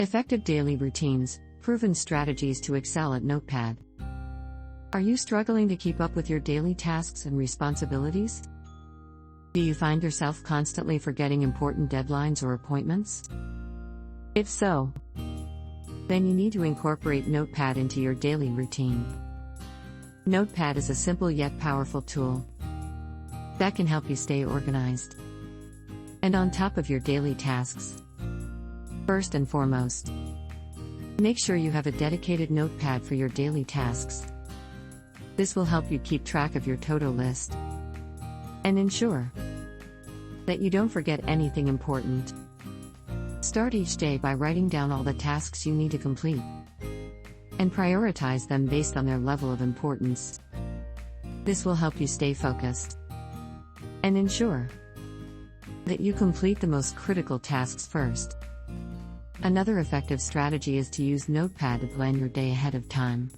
Effective daily routines, proven strategies to excel at Notepad. Are you struggling to keep up with your daily tasks and responsibilities? Do you find yourself constantly forgetting important deadlines or appointments? If so, then you need to incorporate Notepad into your daily routine. Notepad is a simple yet powerful tool that can help you stay organized and on top of your daily tasks. First and foremost, make sure you have a dedicated notepad for your daily tasks. This will help you keep track of your to-do list and ensure that you don't forget anything important. Start each day by writing down all the tasks you need to complete and prioritize them based on their level of importance. This will help you stay focused and ensure that you complete the most critical tasks first. Another effective strategy is to use Notepad to plan your day ahead of time.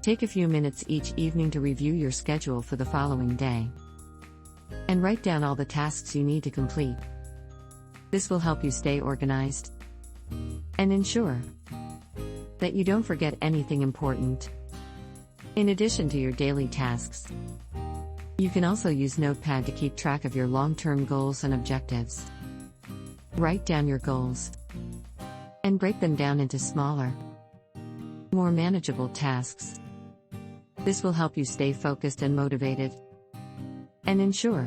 Take a few minutes each evening to review your schedule for the following day and write down all the tasks you need to complete. This will help you stay organized and ensure that you don't forget anything important. In addition to your daily tasks, you can also use Notepad to keep track of your long-term goals and objectives. Write down your goals and break them down into smaller, more manageable tasks. This will help you stay focused and motivated and ensure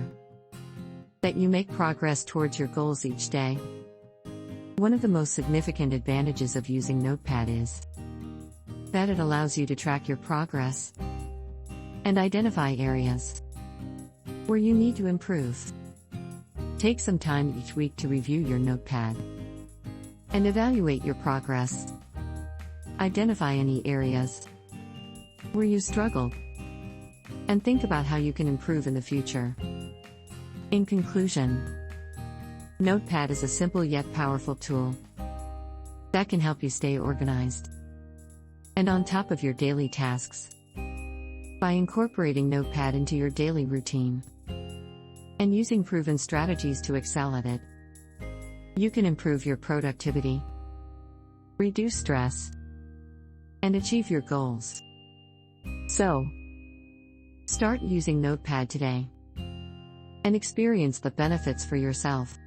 that you make progress towards your goals each day. One of the most significant advantages of using Notepad is that it allows you to track your progress and identify areas where you need to improve. Take some time each week to review your Notepad and evaluate your progress. Identify any areas where you struggled and think about how you can improve in the future. In conclusion, Notepad is a simple yet powerful tool that can help you stay organized and on top of your daily tasks. By incorporating Notepad into your daily routine and using proven strategies to excel at it, you can improve your productivity, reduce stress, and achieve your goals. So, start using Notepad today and experience the benefits for yourself.